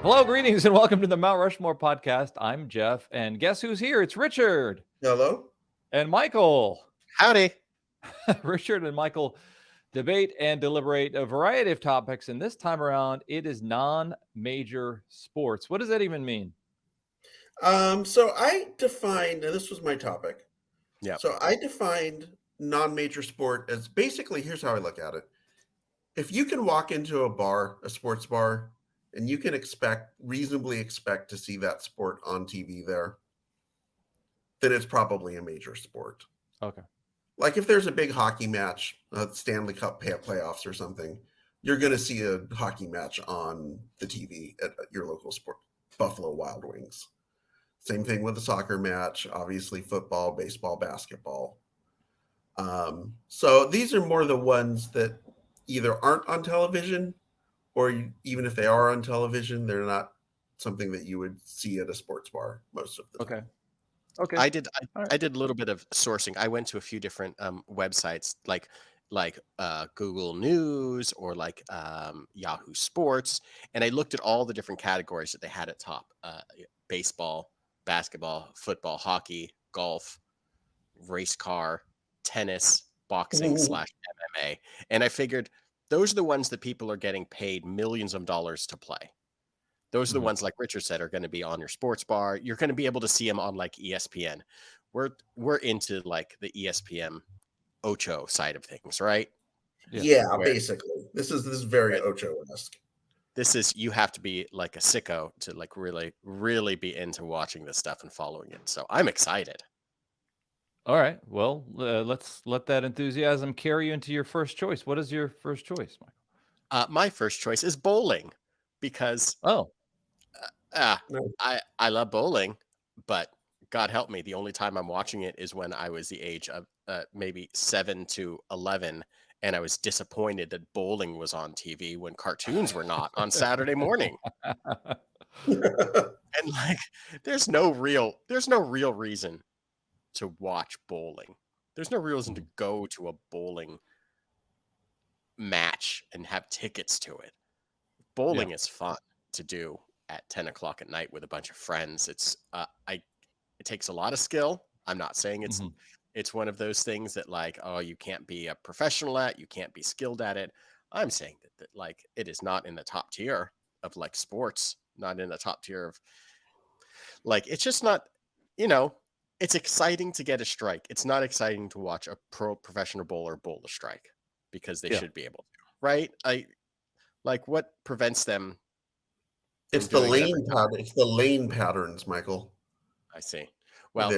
Hello, greetings, and welcome to the Mount Rushmore podcast. I'm Jeff, and guess who's here? It's Richard Hello. and Michael. Howdy. Richard and Michael debate and deliberate a variety of topics, and this time around, it is non-major sports. What does that even mean? So I defined, and this was my topic. Yeah. So I defined non-major sport as basically, here's how I look at it. If you can walk into a bar, a sports bar, and you can reasonably expect to see that sport on TV there, then it's probably a major sport. Okay. Like if there's a big hockey match, Stanley Cup playoffs or something, you're going to see a hockey match on the TV at your local sport, Buffalo Wild Wings. Same thing with a soccer match, obviously football, baseball, basketball. So these are more the ones that either aren't on television, or even if they are on television, they're not something that you would see at a sports bar most of the time. Okay. I did a little bit of sourcing. I went to a few different websites like Google News or like Yahoo Sports, and I looked at all the different categories that they had at top: baseball, basketball, football, hockey, golf, race car, tennis, boxing / MMA. And I figured those are the ones that people are getting paid millions of dollars to play. Those are the ones, like Richard said, are going to be on your sports bar. You're going to be able to see them on like ESPN. We're into like the ESPN Ocho side of things, right? Yeah, basically. This is very Ocho-esque. This is, you have to be like a sicko to like really, really be into watching this stuff and following it. So I'm excited. All right. Well, let's let that enthusiasm carry you into your first choice. What is your first choice, Michael? My first choice is bowling because I love bowling, but God help me, the only time I'm watching it is when I was the age of maybe 7 to 11, and I was disappointed that bowling was on TV when cartoons were not on Saturday morning. And like, there's no real reason to watch bowling. There's no real reason to go to a bowling match and have tickets to it. Bowling is fun to do at 10 o'clock at night with a bunch of friends. It's it takes a lot of skill. I'm not saying it's one of those things that like, oh, you can't be a professional at, you can't be skilled at it. I'm saying that like it is not in the top tier of like sports, not in the top tier of like, it's just not, it's exciting to get a strike. It's not exciting to watch a professional bowler bowl a strike because they should be able to, right? Like what prevents them? It's the lane pattern. It's the lane patterns, Michael. I see. Well,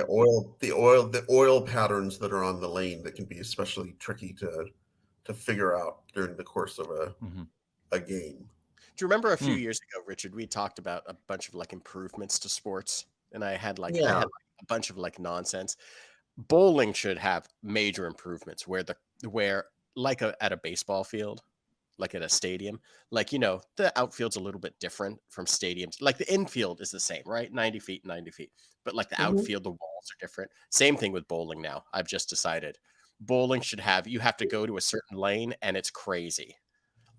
the oil patterns that are on the lane that can be especially tricky to figure out during the course of a game. Do you remember a few years ago, Richard, we talked about a bunch of like improvements to sports, and I had like a bunch of like nonsense. Bowling should have major improvements where like at a baseball field, like at a stadium, like, the outfield's a little bit different from stadiums. Like the infield is the same, right? 90 feet, but like the outfield, the walls are different. Same thing with bowling now. I've just decided bowling should have, you have to go to a certain lane and it's crazy.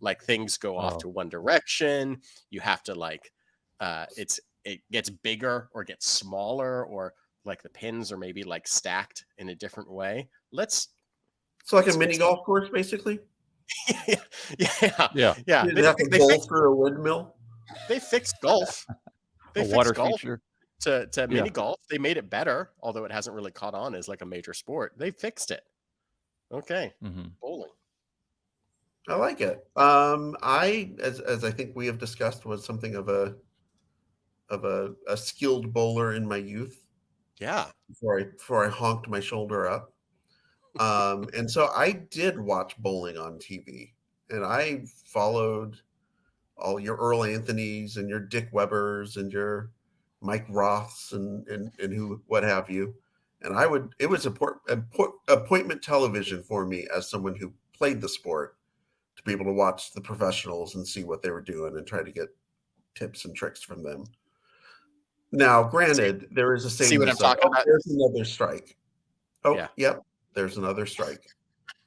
Like things go off to one direction. You have to like, it gets bigger or gets smaller, or like the pins are maybe like stacked in a different way. It's like a mini golf course, basically. Yeah. They have to bowl through a windmill. They fixed golf. A water feature to mini golf. They made it better, although it hasn't really caught on as like a major sport. They fixed it. Okay, bowling. I like it. As I think we have discussed, was something of a skilled bowler in my youth. Yeah. Before I honked my shoulder up. And so I did watch bowling on TV, and I followed all your Earl Anthonys and your Dick Webbers and your Mike Roths and who, what have you. And it was appointment television for me as someone who played the sport, to be able to watch the professionals and see what they were doing and try to get tips and tricks from them. Now, granted, there is a saying. See what I'm talking about? There's another strike. Oh, yeah. Yep. There's another strike.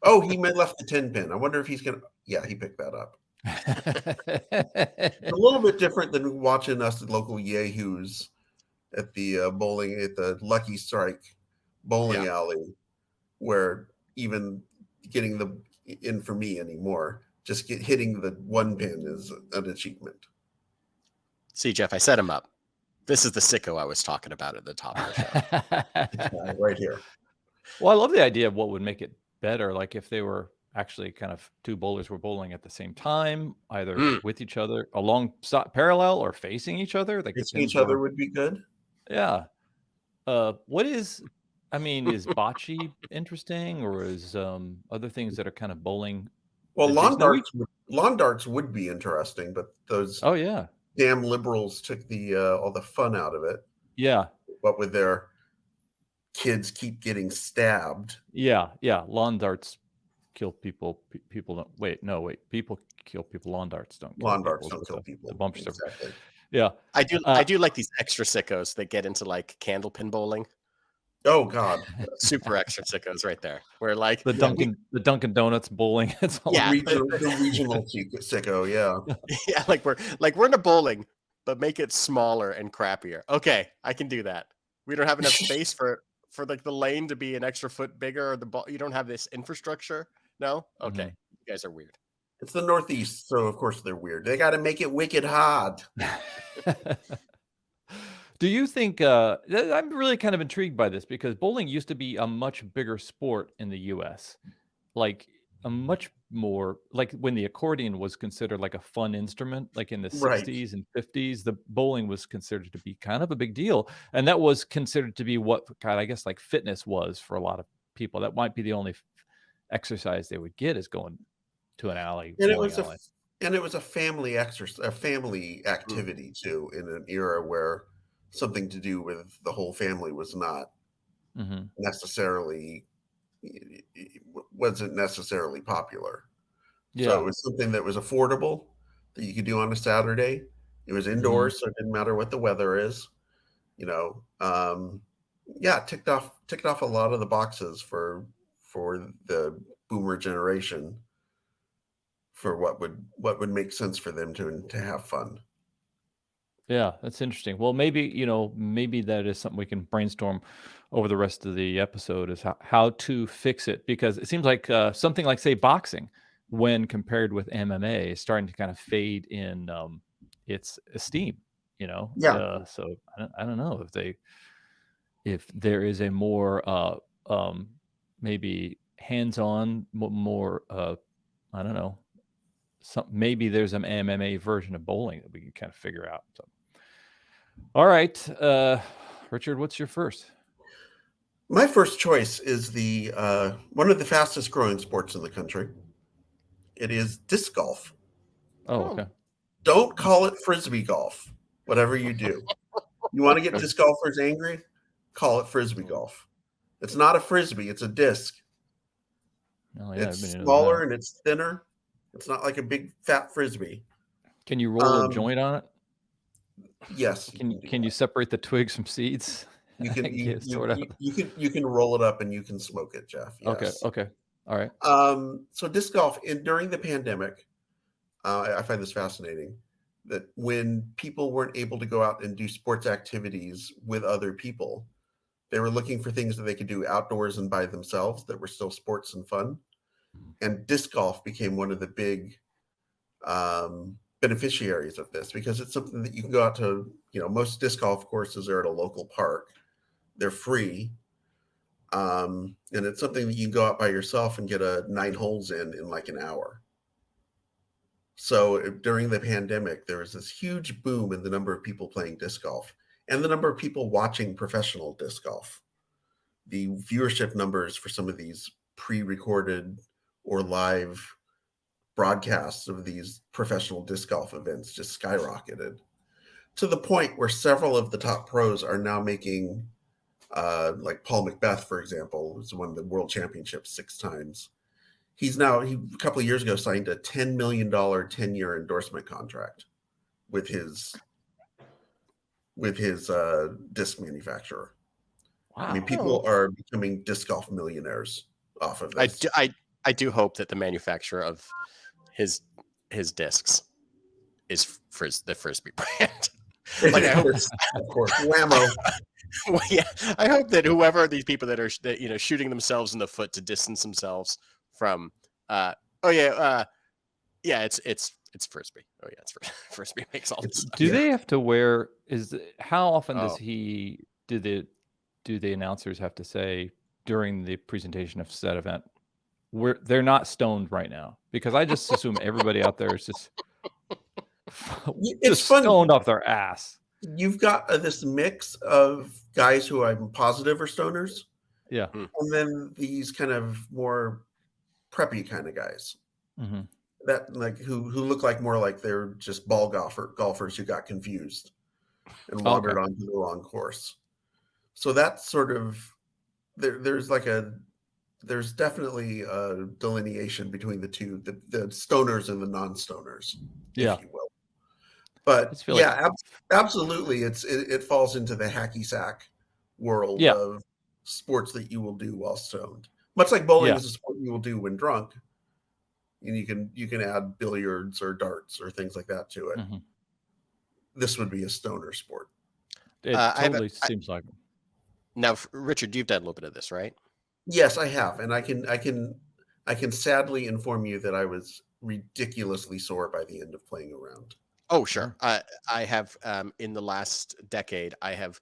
Oh, he left the 10 pin. I wonder if he's going to. Yeah, he picked that up. It's a little bit different than watching us local yahoos at the bowling at the Lucky Strike bowling alley, where even getting the in for me anymore, just hitting the one pin is an achievement. See, Jeff, I set him up. This is the sicko I was talking about at the top of the show. Right here. Well, I love the idea of what would make it better. Like if they were actually kind of two bowlers were bowling at the same time, either with each other along parallel or facing each other. Like facing each other would be good. Yeah. Is bocce interesting, or is other things that are kind of bowling? Well, lawn darts would be interesting, but those damn liberals took all the fun out of it. Yeah. What with their kids keep getting stabbed. Yeah. Lawn darts kill people. People don't people kill people. Lawn darts don't kill lawn people. Darts don't kill people. The bumper exactly. Yeah. I do like these extra sickos that get into like candlepin bowling. Oh God. Super extra sickos right there. Where like the Dunkin' Donuts bowling. It's all the regional sicko, yeah. Yeah, like we're into bowling, but make it smaller and crappier. Okay, I can do that. We don't have enough space for like the lane to be an extra foot bigger, or the ball. You don't have this infrastructure. No? Okay. You guys are weird. It's the Northeast, so of course they're weird. They got to make it wicked hard. Do you think I'm really kind of intrigued by this, because bowling used to be a much bigger sport in the US, like a much more, like when the accordion was considered like a fun instrument, like in the 60s and 50s, the bowling was considered to be kind of a big deal. And that was considered to be what I guess like fitness was for a lot of people. That might be the only exercise they would get, is going to an alley. And it was a family exercise, a family activity too, in an era where something to do with the whole family was not necessarily popular. So it was something that was affordable, that you could do on a Saturday. It was indoors, so it didn't matter what the weather is. Ticked off a lot of the boxes for the boomer generation, for what would make sense for them to have fun. Yeah, that's interesting. Well, maybe that is something we can brainstorm over the rest of the episode, is how to fix it, because it seems like something like, say, boxing, when compared with MMA, is starting to kind of fade in its esteem. So I don't know if there is a more maybe hands-on, more I don't know. Maybe there's an MMA version of bowling that we can kind of figure out. So, all right, Richard, what's your first? My first choice is the one of the fastest growing sports in the country. It is disc golf. Oh, okay. Don't call it frisbee golf. Whatever you do, you want to get disc golfers angry? Call it frisbee golf. It's not a frisbee; it's a disc. Oh, yeah, it's smaller and it's thinner. It's not like a big fat frisbee. Can you roll a joint on it? Yes. Can you separate the twigs from seeds? You can you can roll it up and you can smoke it, Jeff. Yes. Okay. All right. So disc golf during the pandemic, I find this fascinating, that when people weren't able to go out and do sports activities with other people, they were looking for things that they could do outdoors and by themselves that were still sports and fun. And disc golf became one of the big beneficiaries of this, because it's something that you can go out to. Most disc golf courses are at a local park. They're free. And it's something that you can go out by yourself and get 9 holes in like an hour. So during the pandemic, there was this huge boom in the number of people playing disc golf and the number of people watching professional disc golf. The viewership numbers for some of these pre-recorded or live broadcasts of these professional disc golf events just skyrocketed, to the point where several of the top pros are now making, like Paul Macbeth, for example, who's won the world championship 6 times. He a couple of years ago signed a $10 million 10-year endorsement contract with his disc manufacturer. Wow. I mean, people are becoming disc golf millionaires off of this. I do hope that the manufacturer of his his discs is the Frisbee brand. Like, I hope, of course, whammo. well, yeah, I hope that whoever are these people that are shooting themselves in the foot to distance themselves from, it's Frisbee. Oh yeah, it's Frisbee makes all this stuff. Do they have to wear? How often does Oh. do the announcers have to say during the presentation of said event, they're not stoned right now? Because I just assume everybody out there is just It's funny. stoned off their ass. You've got this mix of guys who I'm positive are stoners, Yeah. and then these kind of more preppy kind of guys Mm-hmm. that like who look like more like they're just ball golfers who got confused and wandered onto the wrong course. So that's sort of there's definitely a delineation between the two, the stoners and the non-stoners, if you will. But yeah, absolutely, it falls into the hacky sack world of sports that you will do while stoned. Much like bowling is a sport you will do when drunk, and you can add billiards or darts or things like that to it. Mm-hmm. This would be a stoner sport. It totally seems like. Now, Richard, you've done a little bit of this, right? Yes, I have, and I can sadly inform you that I was ridiculously sore by the end of playing a round. Oh, sure. I have in the last decade, I have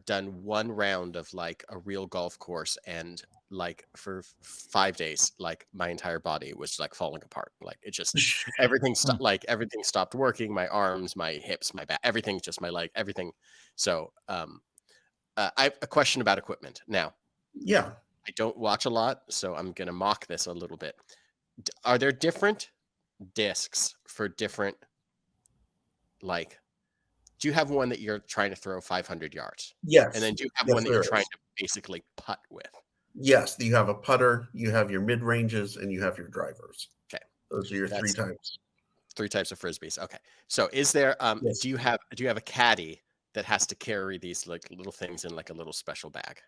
done one round of like a real golf course, and like for 5 days, like my entire body was like falling apart. Like it just everything stopped working. My arms, my hips, my back, everything, just my leg, everything. So I have a question about equipment now. Yeah. I don't watch a lot, so I'm going to mock this a little bit. Are there different discs for different, like, do you have one that you're trying to throw 500 yards? Yes. And then do you have one that you're trying to basically putt with? Yes. You have a putter, you have your mid-ranges, and you have your drivers. Okay. Those are your 3 types. 3 types of Frisbees. Okay. So is there, yes. do you have a caddy that has to carry these like little things in like a little special bag?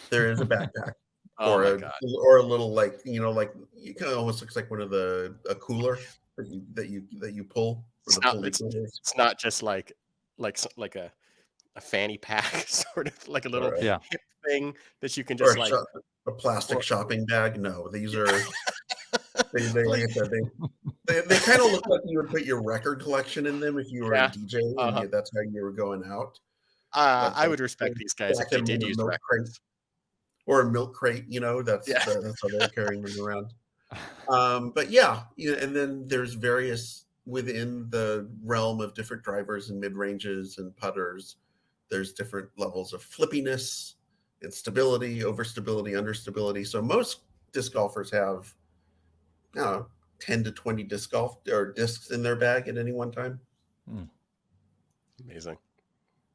There is a backpack. Or a little like like it kind of almost looks like one of a cooler that you pull. It's not just like a fanny pack, sort of like a little hip thing that you can just a plastic shopping bag. No, these are they kind of look like you would put your record collection in them if you were a DJ and that's how you were going out. I would respect these guys if they did use records. Or a milk crate, that's how they're carrying them around. But yeah, and then there's various within the realm of different drivers and mid-ranges and putters. There's different levels of flippiness and stability, overstability, understability. So most disc golfers have 10 to 20 discs in their bag at any one time. Amazing.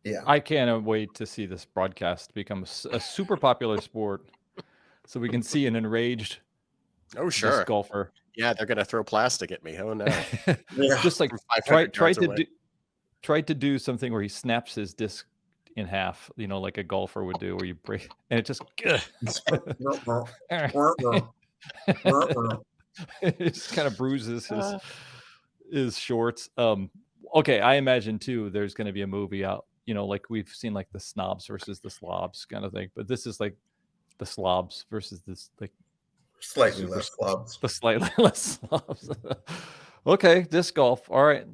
Yeah, I can't wait to see this broadcast become a super popular sport, so we can see an enraged disc golfer. Yeah, they're gonna throw plastic at me. Oh no! Just like try to do something where he snaps his disc in half, like a golfer would do, where you break and it just it just kind of bruises his shorts. Okay, I imagine too. There's going to be a movie out. Like we've seen like the snobs versus the slobs kind of thing, but this is like the slobs versus this like slightly less slobs. The slightly less slobs. Okay, disc golf. All right.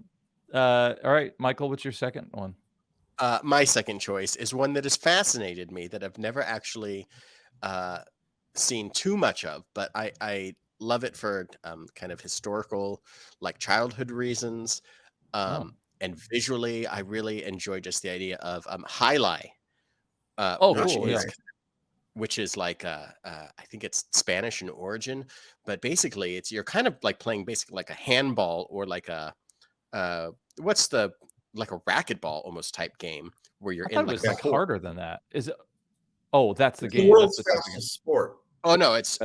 All right, Michael, what's your second one? My second choice is one that has fascinated me that I've never actually seen too much of, but I love it for kind of historical, like childhood reasons. And visually, I really enjoy just the idea of highlight. Which is like I think it's Spanish in origin, but basically you're kind of like playing basically like a handball or like a like a racquetball almost type game where you're in like harder than that. Is it? Oh, that's the game. The world's fastest sport. Oh no, it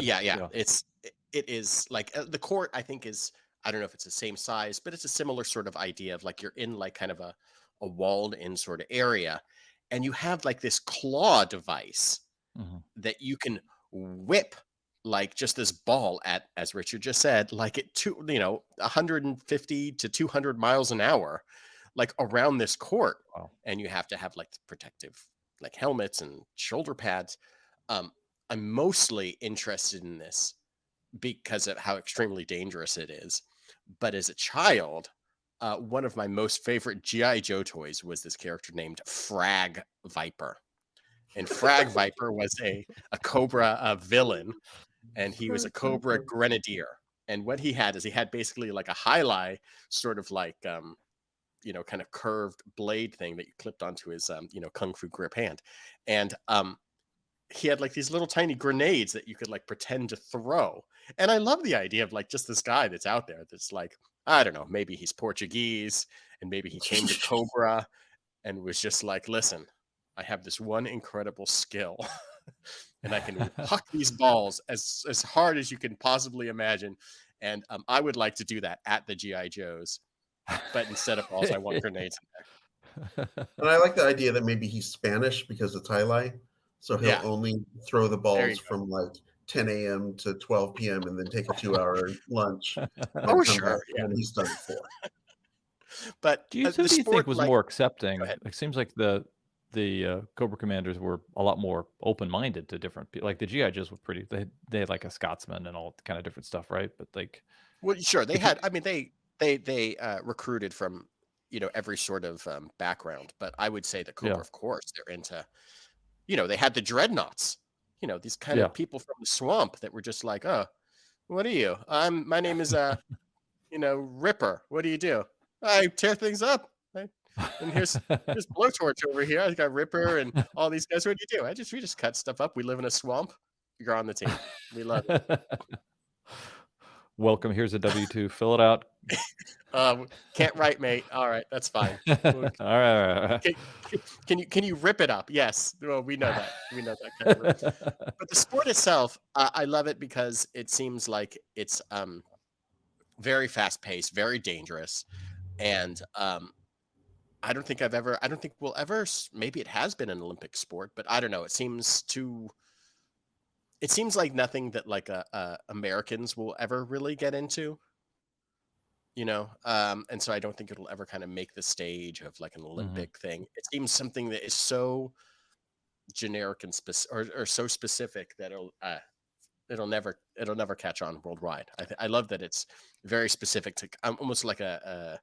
is like the court. I think is. I don't know if it's the same size, but it's a similar sort of idea of like you're in like kind of a walled in sort of area, and you have like this claw device that you can whip like just this ball at, as Richard just said, like at 150 to 200 miles an hour, like around this court. Wow. And you have to have like protective, like helmets and shoulder pads. I'm mostly interested in this because of how extremely dangerous it is. But as a child, one of my most favorite G.I. Joe toys was this character named Frag Viper. And Frag Viper was a Cobra villain, and he was a Cobra Grenadier. And what he had is he had basically like a highlight, sort of like, kind of curved blade thing that you clipped onto his, Kung Fu grip hand. And he had like these little tiny grenades that you could like pretend to throw. And I love the idea of like just this guy that's out there that's like, I don't know, maybe he's Portuguese and maybe he came to Cobra and was just like, listen, I have this one incredible skill and I can huck these balls as hard as you can possibly imagine. And I would like to do that at the G.I. Joes. But instead of balls, I want grenades in there. And I like the idea that maybe he's Spanish because it's highlight. So he'll only throw the balls from like 10 a.m. to 12 p.m. and then take a 2-hour lunch. Oh, sure. And he's done it for. But do you think was more accepting? It seems like the Cobra commanders were a lot more open-minded to different people. Like the GI Joes were pretty. They had like a Scotsman and all kind of different stuff, right? But like, well, sure, they had. I mean, they recruited from every sort of background. But I would say the Cobra, of course, they're into. They had the dreadnoughts. These kind of people from the swamp that were just like, oh, what are you? My name is Ripper. What do you do? I tear things up. And here's Blowtorch over here. I got Ripper and all these guys. What do you do? We just cut stuff up. We live in a swamp. You're on the team. We love it. Welcome. Here's a W-2. Fill it out. Can't write, mate. All right, that's fine. All right. Can you rip it up? Yes. Well, we know that. We know that kind of rip. But the sport itself, I love it because it seems like it's very fast paced, very dangerous, and I don't think we'll ever. Maybe it has been an Olympic sport, but I don't know. It seems like nothing that like Americans will ever really get into. And so I don't think it'll ever kind of make the stage of like an Olympic thing. It seems something that is so generic and or so specific that it'll never catch on worldwide. I love that it's very specific to almost like a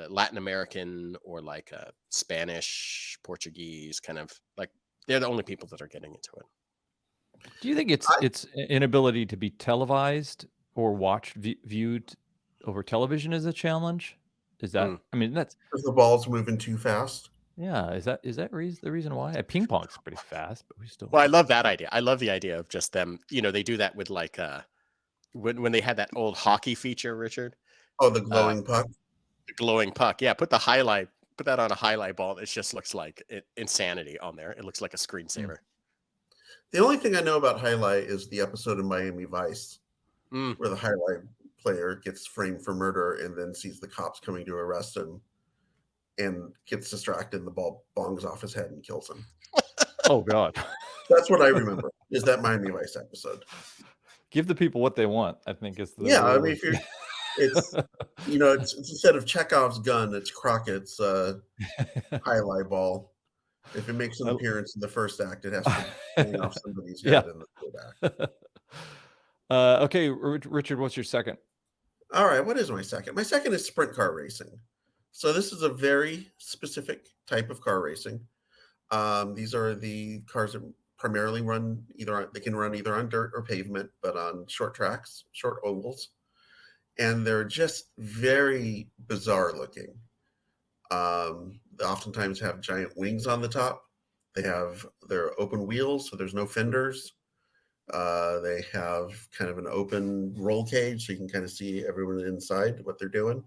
Latin American or like a Spanish, Portuguese kind of, like they're the only people that are getting into it. Do you think its inability to be televised or watched viewed over television is a challenge? Is that I mean that's because the ball's moving too fast? Yeah, is that the reason why? Ping pong's pretty fast, but we still. Well, I love that idea. I love the idea of just them. They do that with like when they had that old hockey feature, Richard. Oh, the glowing puck. The glowing puck. Yeah, put that on a highlight ball. It just looks like insanity on there. It looks like a screensaver. The only thing I know about highlight is the episode of Miami Vice where the highlight player gets framed for murder and then sees the cops coming to arrest him and gets distracted and the ball bongs off his head and kills him. Oh, God. That's what I remember, is that Miami Vice episode. Give the people what they want, I think is the... Yeah, I mean, it's instead of Chekhov's gun, it's Crockett's highlight ball. If it makes an appearance in the first act, it has to hang off somebody's head in the third act. Okay, Richard, what's your second? All right, what is my second? My second is sprint car racing. So this is a very specific type of car racing. These are the cars that primarily run they can run either on dirt or pavement, but on short tracks, short ovals. And they're just very bizarre looking. They oftentimes have giant wings on the top. They're open wheels, so there's no fenders. They have kind of an open roll cage, so you can kind of see everyone inside what they're doing.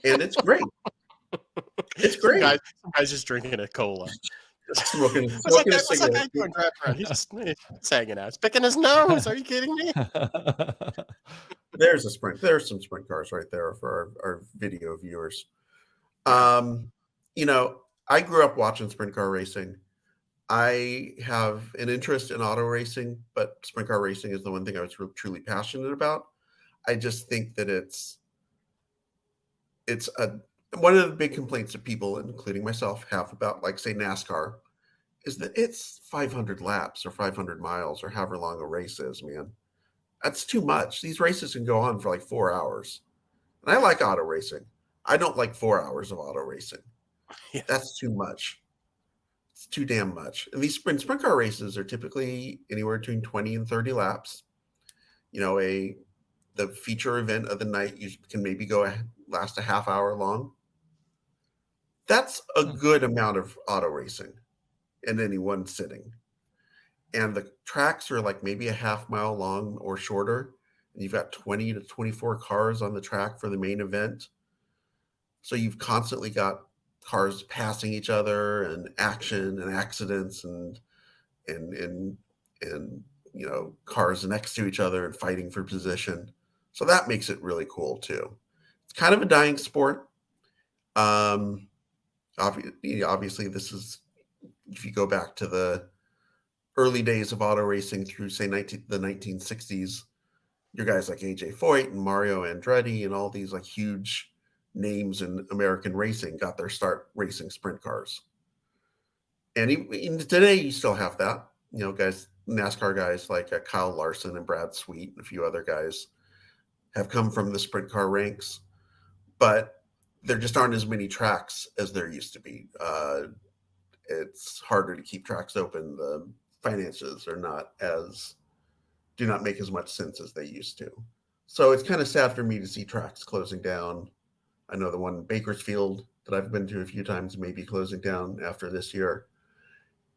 And it's great. It's great. Some guy's just drinking a cola. Smoking a cigarette. He's just hanging out. He's picking his nose. Are you kidding me? There's some sprint cars right there for our video viewers. I grew up watching sprint car racing. I have an interest in auto racing, but sprint car racing is the one thing I was truly passionate about. I just think that it's a one of the big complaints that people, including myself, have about, like, say, NASCAR, is that it's 500 laps or 500 miles or however long a race is, man. That's too much. These races can go on for like 4 hours. And I like auto racing. I don't like 4 hours of auto racing. Yeah. That's too much. It's too damn much. And these sprint car races are typically anywhere between 20 and 30 laps. You know, the feature event of the night can maybe last a half hour long. That's a good amount of auto racing in any one sitting. And the tracks are like maybe a half mile long or shorter. And you've got 20 to 24 cars on the track for the main event. So you've constantly got cars passing each other and action and accidents and you know, cars next to each other and fighting for position. So that makes it really cool too. It's kind of a dying sport. Obviously, this is, if you go back to the early days of auto racing through, say, the 1960s, your guys like AJ Foyt and Mario Andretti and all these like huge names in American racing got their start racing sprint cars. And even today, you still have that. You know, guys, NASCAR guys like Kyle Larson and Brad Sweet and a few other guys have come from the sprint car ranks, but there just aren't as many tracks as there used to be. It's harder to keep tracks open. The finances do not make as much sense as they used to. So it's kind of sad for me to see tracks closing down. I know the one in Bakersfield that I've been to a few times may be closing down after this year.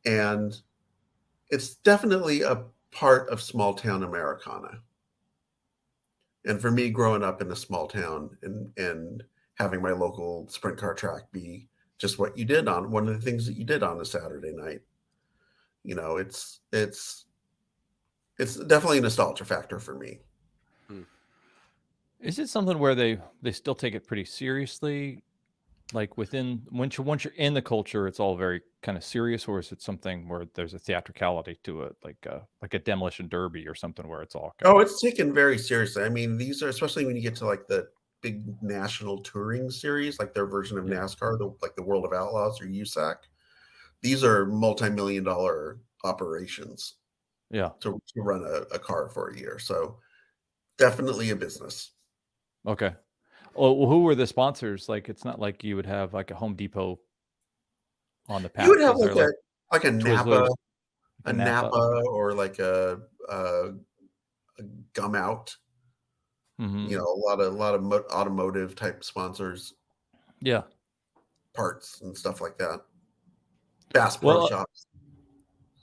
And it's definitely a part of small town Americana. And for me, growing up in a small town and having my local sprint car track be just what you did on one of the things that you did on a Saturday night, you know, it's definitely a nostalgia factor for me. Is it something where they still take it pretty seriously? Like once you're in the culture, it's all very kind of serious, or is it something where there's a theatricality to it, like a demolition derby or something where it's all kind Oh, of it's taken very seriously. I mean, these are, especially when you get to like the big national touring series, like their version of NASCAR, like the World of Outlaws or USAC. These are multi-million-dollar operations. Yeah. To run a car for a year. So definitely a business. Okay. Well, who were the sponsors? Like, it's not like you would have like a Home Depot on the path. You would have like a Napa, a Napa, or like a Gum Out. Mm-hmm. You know, a lot of automotive type sponsors. Yeah. Parts and stuff like that. Bass Pro Shops.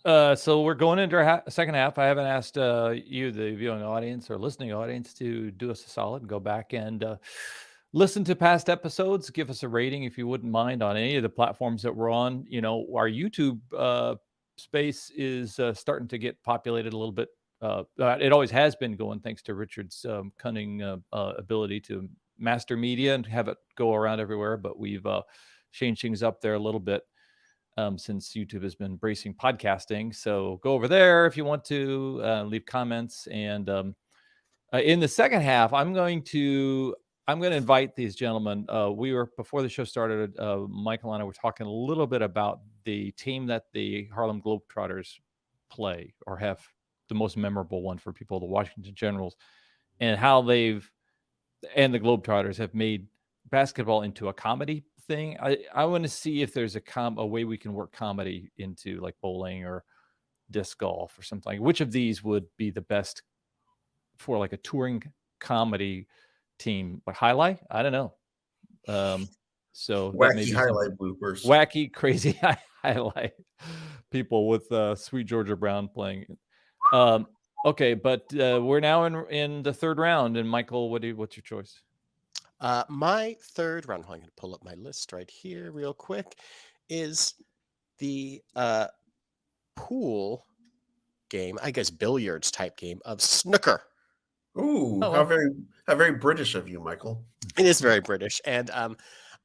So we're going into our second half. I haven't asked you, the viewing audience or listening audience, to do us a solid and go back and listen to past episodes. Give us a rating if you wouldn't mind on any of the platforms that we're on. You know, our YouTube space is starting to get populated a little bit. It always has been going, thanks to Richard's cunning ability to master media and have it go around everywhere. But we've changed things up there a little bit. Since YouTube has been embracing podcasting. So go over there if you want to leave comments. And in the second half, I'm going to invite these gentlemen. Before the show started, Michael and I were talking a little bit about the team that the Harlem Globetrotters play, or have the most memorable one for people, the Washington Generals, and how the Globetrotters have made basketball into a comedy thing. I want to see if there's a way we can work comedy into like bowling or disc golf or something. Which of these would be the best for like a touring comedy team? Like highlight? I don't know. So wacky that may be highlight bloopers. Wacky, crazy highlight people with Sweet Georgia Brown playing. Okay, but we're now in the third round. And Michael, what's your choice? My third round, I'm going to pull up my list right here real quick, is the pool game, I guess billiards type game of snooker. Ooh, how very British of you, Michael. It is very British. And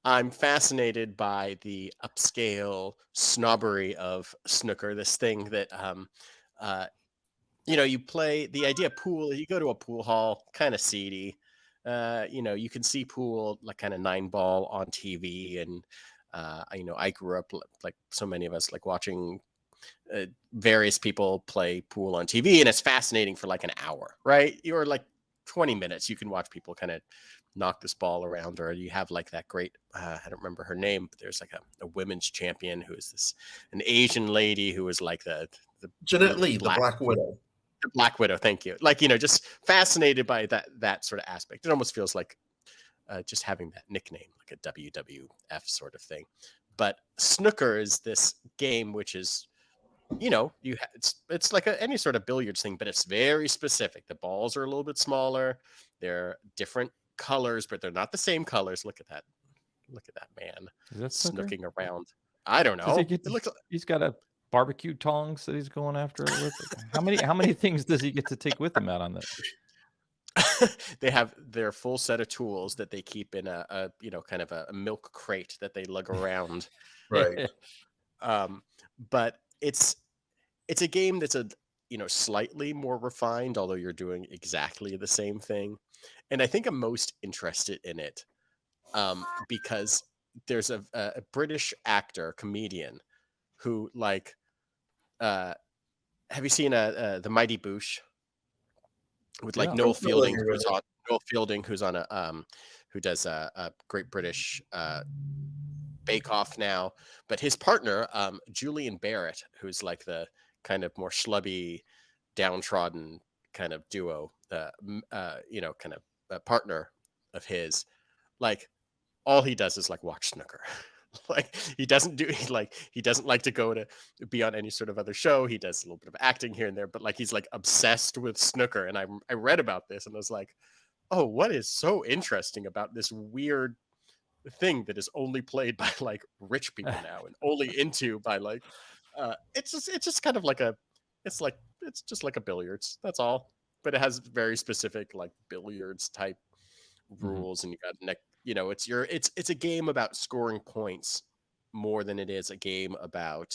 I'm fascinated by the upscale snobbery of snooker. This thing that uh, you play the idea of pool. You go to a pool hall, kind of seedy. You can see pool like kind of 9 ball on TV, and I grew up like so many of us, like watching various people play pool on TV, and it's fascinating for like an hour, right? You're like 20 minutes. You can watch people kind of knock this ball around, or you have like that great I don't remember her name, but there's like a women's champion who is an Asian lady who is like the Jeanette Lee, the Black Widow. Black Widow, thank you. Like, just fascinated by that sort of aspect. It almost feels like just having that nickname, like a WWF sort of thing. But snooker is this game which is, it's like any sort of billiards thing, but it's very specific. The balls are a little bit smaller. They're different colors, but they're not the same colors. Look at that man snooking around. I don't know. He's got a barbecue tongs that he's going after it with. How many things does he get to take with him out on this? They have their full set of tools that they keep in a kind of a milk crate that they lug around. Right. But it's a game that's slightly more refined, although you're doing exactly the same thing. And I think I'm most interested in it because there's a British actor, comedian, who like have you seen the Mighty Boosh with like Noel Fielding, who's on a who does a Great British Bake Off now, but his partner Julian Barrett, who's like the kind of more schlubby, downtrodden kind of duo, kind of a partner of his, like all he does is like watch snooker. Like he doesn't like to go to be on any sort of other show. He does a little bit of acting here and there, but like he's like obsessed with snooker. And I read about this and I was like, oh, what is so interesting about this weird thing that is only played by like rich people now and only into by like it's just kind of like it's just like a billiards, that's all, but it has very specific like billiards type rules. And you got it's a game about scoring points more than it is a game about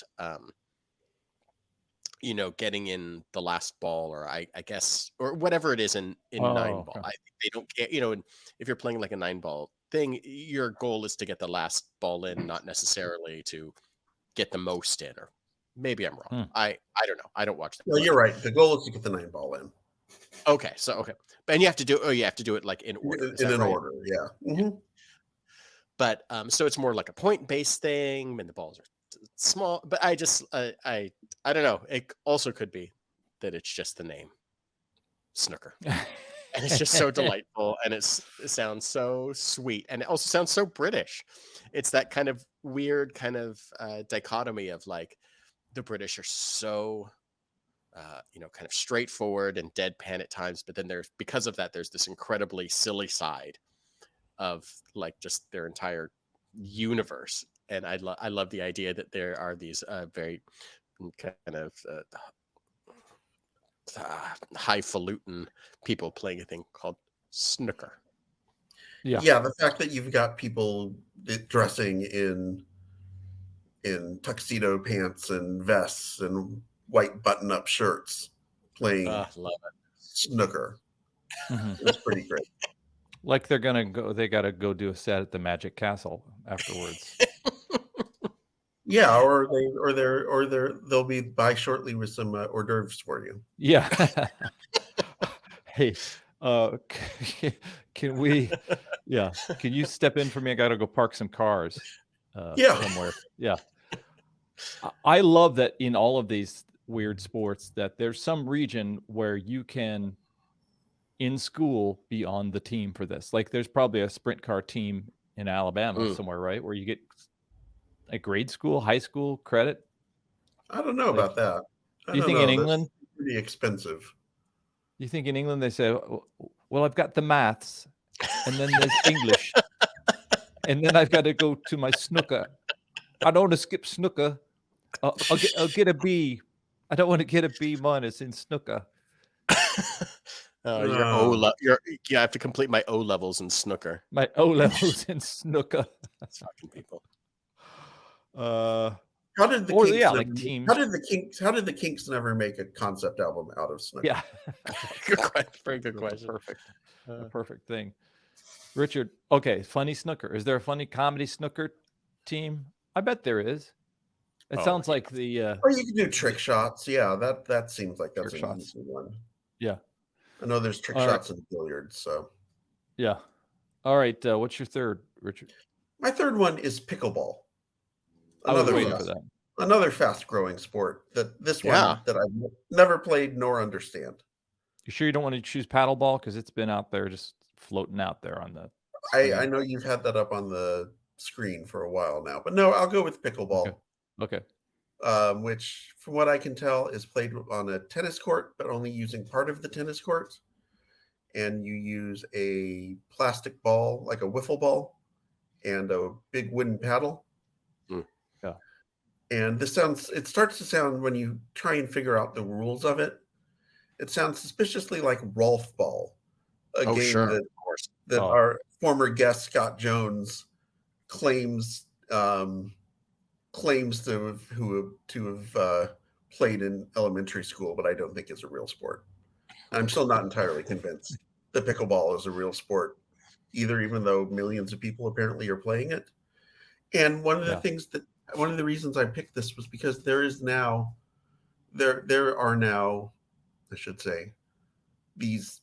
getting in the last ball, or I guess, or whatever it is in 9-ball. Okay. I think they don't care, and if you're playing like a 9-ball thing, your goal is to get the last ball in, not necessarily to get the most in. Or maybe I'm wrong. I don't know. I don't watch that. Well, you're right. The goal is to get the 9-ball in. Okay. And you have to do it like in order. In an order, yeah. Mm-hmm. Yeah. But so it's more like a point-based thing, and the balls are small. But I just I don't know. It also could be that it's just the name snooker. And it's just so delightful, and it sounds so sweet, and it also sounds so British. It's that kind of weird kind of dichotomy of like the British are so kind of straightforward and deadpan at times, but then because of that there's this incredibly silly side of like just their entire universe. And I love the idea that there are these very kind of highfalutin people playing a thing called snooker. Yeah, the fact that you've got people dressing in tuxedo pants and vests and white button-up shirts playing love it. Snooker. It's pretty great. Like they got to go do a set at the Magic Castle afterwards. Yeah, or they'll be by shortly with some hors d'oeuvres for you. Yeah. Hey, can we? Yeah, can you step in for me? I got to go park some cars. Somewhere. Yeah. I love that in all of these weird sports that there's some region where you can, in school, be on the team for this. Like there's probably a sprint car team in Alabama somewhere, right? Where you get a grade school, high school credit. I don't know about that. Do you think in England? That's pretty expensive. You think in England they say, well, I've got the maths and then there's English and then I've got to go to my snooker. I don't want to skip snooker. I'll get a B. I don't want to get a B- in snooker. You have to complete my O levels in snooker. My O levels in snooker. That's fucking people. How did the Kinks never make a concept album out of snooker? Yeah. Very good question. A perfect thing. Richard, okay, funny snooker. Is there a funny comedy snooker team? I bet there is. It sounds like the or you can do trick shots. Yeah, that seems like that's an easy one. Yeah. I know there's trick shots in billiards, so yeah. All right. What's your third, Richard? My third one is pickleball. I was waiting for that. Another fast-growing sport. That I've never played nor understand. You sure you don't want to choose paddleball because it's been out there, just floating out there on the? I know you've had that up on the screen for a while now, but no, I'll go with pickleball. Okay. Which, from what I can tell, is played on a tennis court, but only using part of the tennis court. And you use a plastic ball, like a wiffle ball, and a big wooden paddle. Yeah. And it starts to sound, when you try and figure out the rules of it, it sounds suspiciously like Rolf Ball, a game that our former guest Scott Jones claims to have played in elementary school, but I don't think is a real sport. I'm still not entirely convinced that pickleball is a real sport either, even though millions of people apparently are playing it. And one of the reasons I picked this was because there are now, I should say, these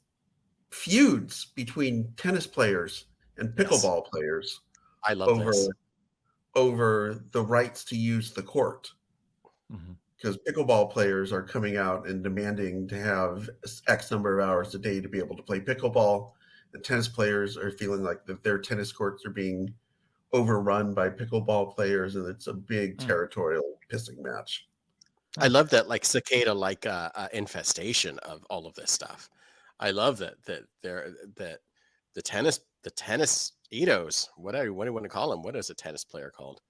feuds between tennis players and pickleball players. I love this. Over the rights to use the court. Because pickleball players are coming out and demanding to have X number of hours a day to be able to play pickleball. The tennis players are feeling like that their tennis courts are being overrun by pickleball players, and it's a big territorial pissing match. I love that, like cicada, like infestation of all of this stuff. I love that the tennis etos. What do you want to call them? What is a tennis player called?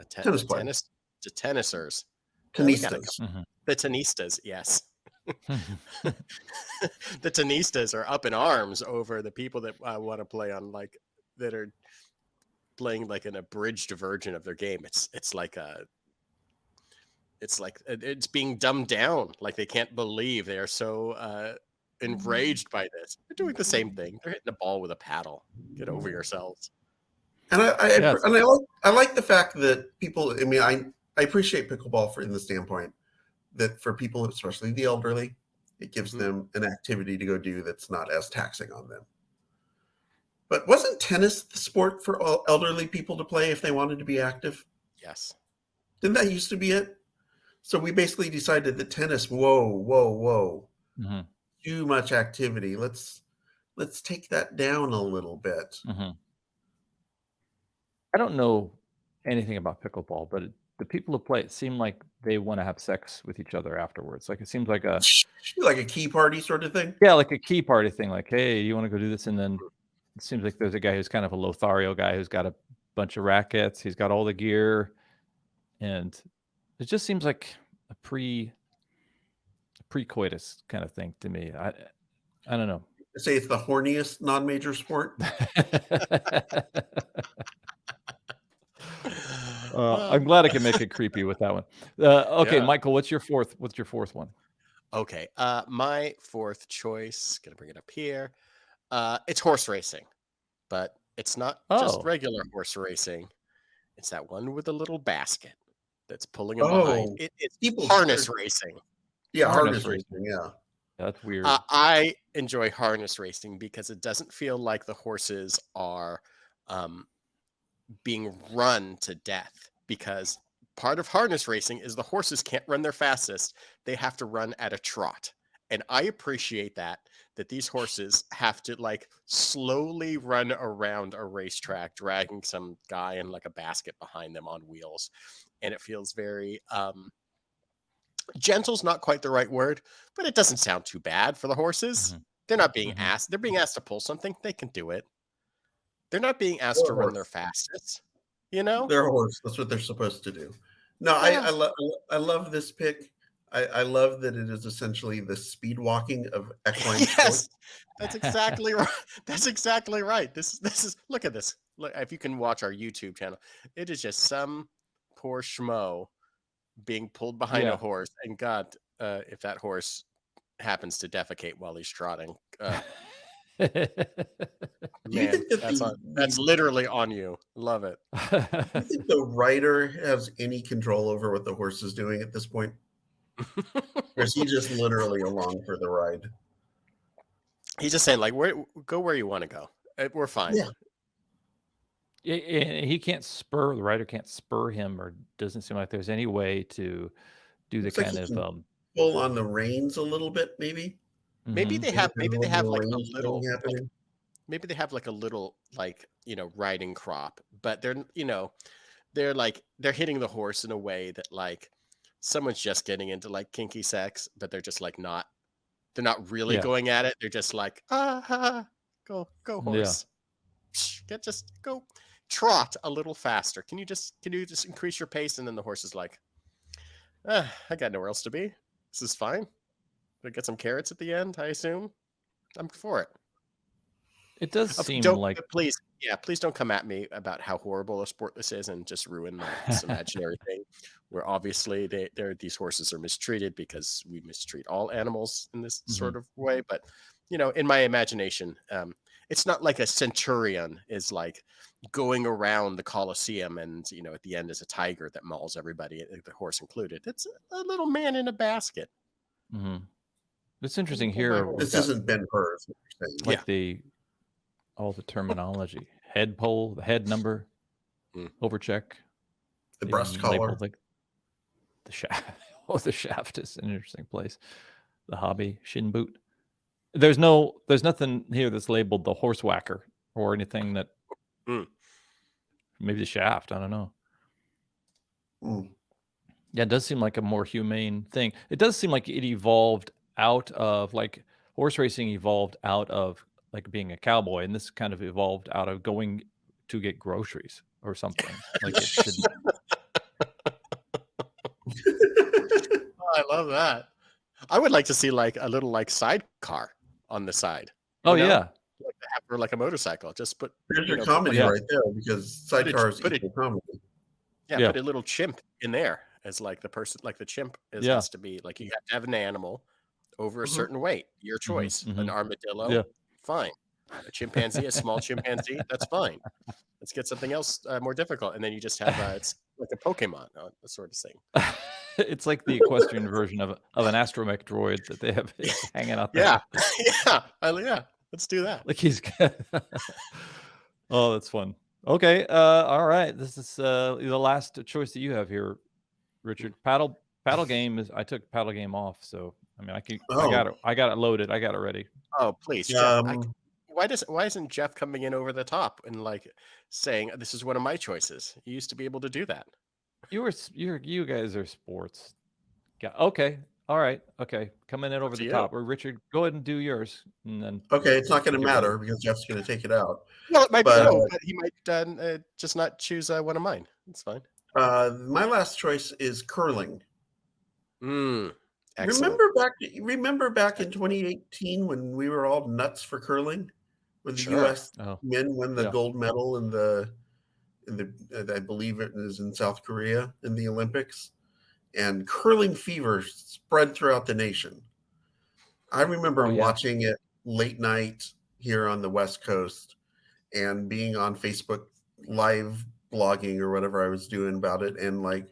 Tennis player. The tennisers. Tenistas. The tenistas, yes. The tenistas are up in arms over the people that want to play on that are playing like an abridged version of their game. It's being dumbed down. Like they can't believe they are so enraged by this. They're doing the same thing. They're hitting a ball with a paddle. Get over yourselves. And I like the fact that people. I mean, I appreciate pickleball in the standpoint that for people, especially the elderly, it gives them an activity to go do that's not as taxing on them. But wasn't tennis the sport for elderly people to play if they wanted to be active? Yes. Didn't that used to be it? So we basically decided that tennis, whoa, too much activity. Let's take that down a little bit. I don't know anything about pickleball, but the people who play it seem like they want to have sex with each other afterwards. Like it seems like a key party sort of thing. Yeah, like a key party thing. Like, hey, you want to go do this? And then it seems like there's a guy who's kind of a Lothario guy who's got a bunch of rackets. He's got all the gear, and it just seems like a pre-coitus kind of thing to me. I don't know. Say it's the horniest non-major sport. I'm glad I can make it creepy with that one. Okay, yeah. Michael, what's your fourth one? Okay, my fourth choice, gonna bring it up here. It's horse racing, but it's not just regular horse racing. It's that one with a little basket that's pulling them behind. It's harness racing. Yeah, harness racing. Yeah. That's weird. I enjoy harness racing because it doesn't feel like the horses are being run to death, because part of harness racing is the horses can't run their fastest. They have to run at a trot. And I appreciate that these horses have to like slowly run around a racetrack, dragging some guy in like a basket behind them on wheels. And it feels very, gentle's not quite the right word, but it doesn't sound too bad for the horses. They're not being asked. They're being asked to pull something. They can do it. They're not being asked to run their fastest, you know? They're a horse. That's what they're supposed to do. No, yeah. I love this pick. I love that it is essentially the speed walking of equine Yes, sport. that's exactly right. That's exactly right. This is look at this. Look, if you can watch our YouTube channel, it is just some poor schmo being pulled behind a Yeah. horse, and God, if that horse happens to defecate while he's trotting, Do you man, think that that's on. That's literally on you. Love it. do you think the rider has any control over what the horse is doing at this point? Or is he just literally along for the ride? He's just saying, like, go where you want to go. We're fine. Yeah. He can't spur, the rider can't spur him, or doesn't seem like there's any way to do the Looks like kind he of can pull on the reins a little bit, maybe. Maybe mhm. they have. Maybe Maybe a they have little like a range thing little. Like, happening. maybe they have like a little like riding crop, but they're hitting the horse in a way that like someone's just getting into like kinky sex, but they're just like not. They're not really Yeah. going at it. They're just like go Yeah. horse. Just go trot a little faster. Can you just increase your pace? And then the horse is like, I got nowhere else to be. This is fine. I get some carrots at the end, I assume. I'm for it. It does seem Don't like please, please don't come at me about how horrible a sport this is and just ruin this imaginary thing where obviously these horses are mistreated because we mistreat all animals in this sort of way. But in my imagination, it's not like a centurion is like going around the Colosseum and at the end is a tiger that mauls everybody, the horse included. It's a little man in a basket. Mhm. It's interesting Pull my here. horse. We've This got isn't Ben Hur, is what you're saying. like all the terminology. Head pole, the head number, Mm. overcheck, The breast even labeled collar. like the shaft. Oh, the shaft is an interesting place. The hobby, shin boot. There's nothing here that's labeled the horse whacker or anything that Mm. maybe the shaft. I don't know. Mm. Yeah, it does seem like a more humane thing. It does seem like it evolved out of like horse racing evolved out of like being a cowboy, and this kind of evolved out of going to get groceries or something. Like it shouldn't. Oh, I love that. I would like to see like a little like sidecar on the side. Oh you know? yeah, Like to have for like a motorcycle. Just put There's your put, comedy Yeah. right there, because sidecars put it- equal comedy. Yeah. put a little chimp in there as like the person, like the chimp Yeah. has to be like you have to have an animal over a Mhm. certain weight. Your choice. An armadillo, Yeah. fine. A chimpanzee, a small chimpanzee, that's fine. Let's get something else more difficult, and then you just have it's like a Pokemon, that sort of thing. It's like the equestrian version of an astromech droid that they have hanging out there. Yeah, yeah. Let's do that. Like he's Oh, that's fun. Okay, all right. This is the last choice that you have here, Richard. Paddle game is I took paddle game off, so I mean I got it loaded. I got it ready. Oh, please, Jeff. Um, Why isn't Jeff coming in over the top and like saying this is one of my choices? You used to be able to do that. You guys are sports. Okay. All right. Okay. Coming in over to the you. top. Or Richard, go ahead and do yours. And then okay, it's not going to Get ready. matter because Jeff's going to take it out. Well, it might But, be no, but he might just not choose one of mine. It's fine. My last choice is curling. Excellent. Remember back in 2018 when we were all nuts for curling, when the Sure. U.S. oh men won the Yeah. gold medal in the I believe it is in South Korea in the Olympics, and curling fever spread throughout the nation. I remember Oh, yeah. watching it late night here on the West Coast and being on Facebook live blogging or whatever I was doing about it, and like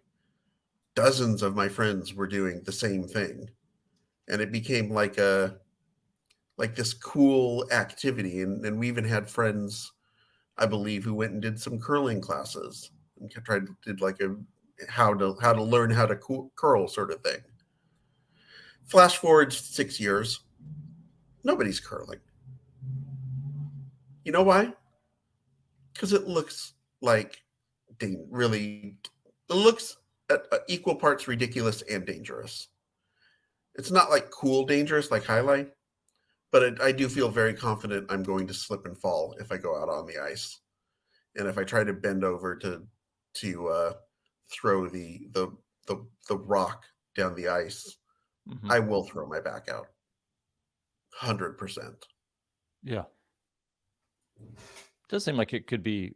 dozens of my friends were doing the same thing, and it became like this cool activity, and we even had friends, I believe, who went and did some curling classes and did like a how to learn how to curl sort of thing. Flash forward 6 years, nobody's curling. You know why? Because it looks like it looks at equal parts ridiculous and dangerous. It's not like cool dangerous like highlight, but I do feel very confident I'm going to slip and fall if I go out on the ice, and if I try to bend over to throw the rock down the ice, Mhm. I will throw my back out. 100%. Yeah. Does seem like it could be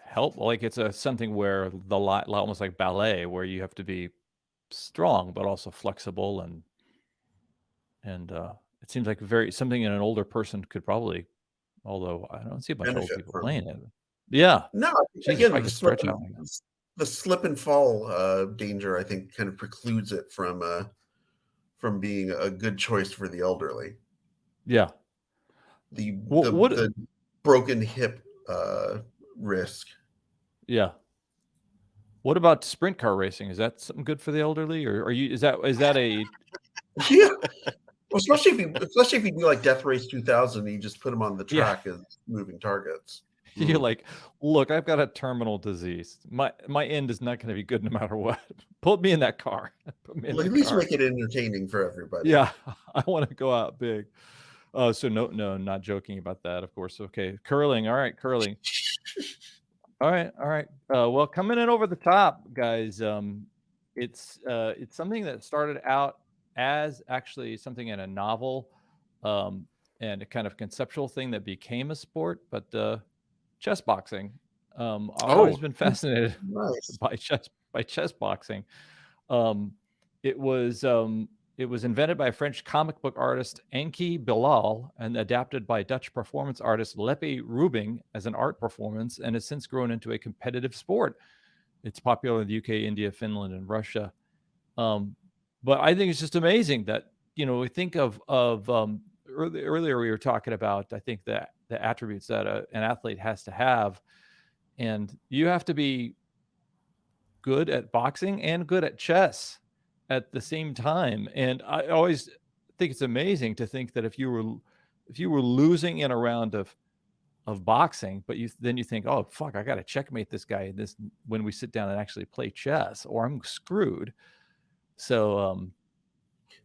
helpful. Like it's a something where the almost like ballet, where you have to be strong but also flexible, and it seems like very something in an older person could probably. Although I don't see a bunch of old Benefit people from. playing it. Yeah. No, Jesus, again, probably could stretch out like that. the slip and fall danger, I think, kind of precludes it from being a good choice for the elderly. Yeah. The Well, the what the broken hip risk. yeah. What about sprint car racing? Is that something good for the elderly, or are you is that a Yeah, well, especially if you do like Death Race 2000, you just put them on the yeah, track as moving targets. you're like, "Look, I've got a terminal disease. My end is not gonna be good no matter what. Put me in that car. Put me in Well, at that least car." make it entertaining for everybody. Yeah, I wanna go out big. So no, not joking about that, of course. Okay, curling, alright, curling. All right. Well, coming in over the top, guys. It's something that started out as actually something in a novel, um, and a kind of conceptual thing that became a sport. But chess boxing. I've always Oh, been fascinated Nice. by chess boxing. Um, it was um, it was invented by French comic book artist Enki Bilal and adapted by Dutch performance artist Leppie Rubing as an art performance, and has since grown into a competitive sport. It's popular in the UK, India, Finland, and Russia. Um, but I think it's just amazing that we think of earlier we were talking about I think that the attributes that an athlete has to have, and you have to be good at boxing and good at chess at the same time. And I always think it's amazing to think that if you were losing in a round of boxing, but then you think, oh fuck, I got to checkmate this guy in this when we sit down and actually play chess, or I'm screwed. So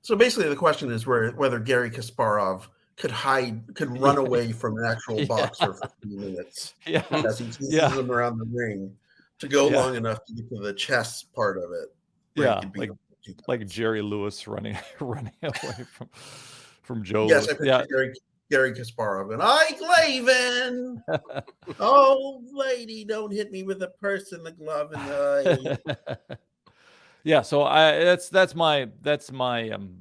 So basically, the question is whether Gary Kasparov could run yeah, away from an actual yeah, boxer for 3 minutes yeah, as he chases yeah, him around the ring to go yeah, long enough to get to the chess part of it, where he yeah, could beat like him 2 times. Jerry Lewis running running away from Joe Yes, I Lewis. Yeah. picture Gary Kasparov and I Glavin. Oh, lady, don't hit me with a purse in the glove in the eye. Yeah, so that's my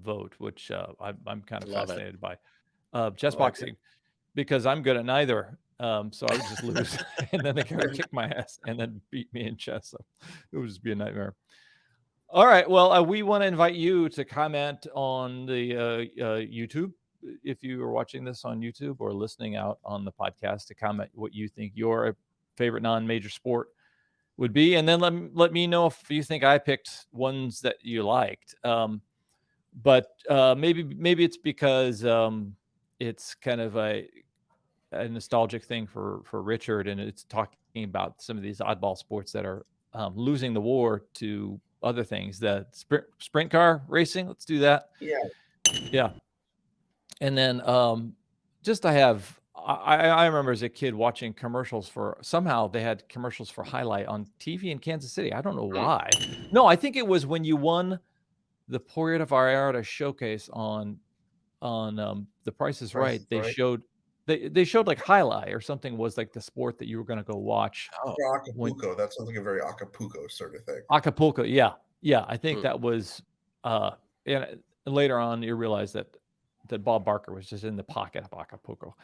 vote, which I'm kind of love it. fascinated by I chess like it. boxing because I'm good at neither. So I would just lose, and then they gotta kick my ass and then beat me in chess. So it would just be a nightmare. All right, well, we want to invite you to comment on the YouTube if you are watching this on YouTube or listening out on the podcast, to comment what you think your favorite non-major sport would be, and then let me know if you think I picked ones that you liked. But maybe it's because it's kind of a nostalgic thing for Richard, and it's talking about some of these oddball sports that are losing the war to other things. The sprint car racing, let's do that. Yeah. Yeah, and then just I remember as a kid watching commercials for, somehow they had commercials for Highlight on TV in Kansas City. I don't know why. No, I think it was when you won the Puerto Vallarta showcase on The Price is Price Right. is They Right. showed they showed like Highlight or something was like the sport that you were going to go watch Oh, For when Acapulco, that sounds like a very Acapulco sort of thing. Acapulco. Yeah, yeah. I think Hmm. that was and later on you realize that Bob Barker was just in the pocket of Acapulco.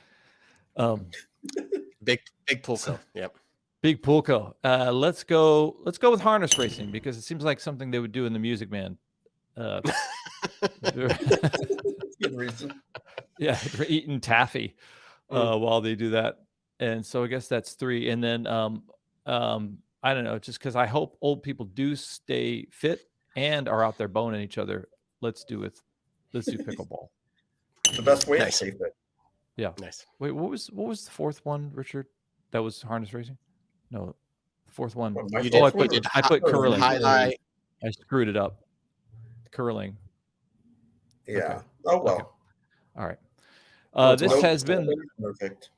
big Pulco. Yep. Big Pulco. Let's go with harness racing because it seems like something they would do in the Music Man. They're Good reason. yeah, they're eating taffy while they do that. And so I guess that's 3. And then I don't know, just because I hope old people do stay fit and are out there boning each other. Let's do pickleball. The best way Nice. to save it. Yeah. Nice. Wait, what was the 4th one, Richard? That was harness racing? No, the 4th one. Well, my You fourth did. one You was did I put curling. highlight. I screwed it up. Curling. Yeah. Okay. Oh well. Okay. All right. Well, This nope, has been perfect.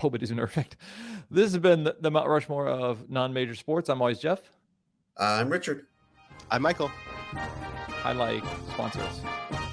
Nobody's perfect. This has been the Mount Rushmore of non-major sports. I'm always Jeff. I'm Richard. I'm Michael. Highlight sponsor us.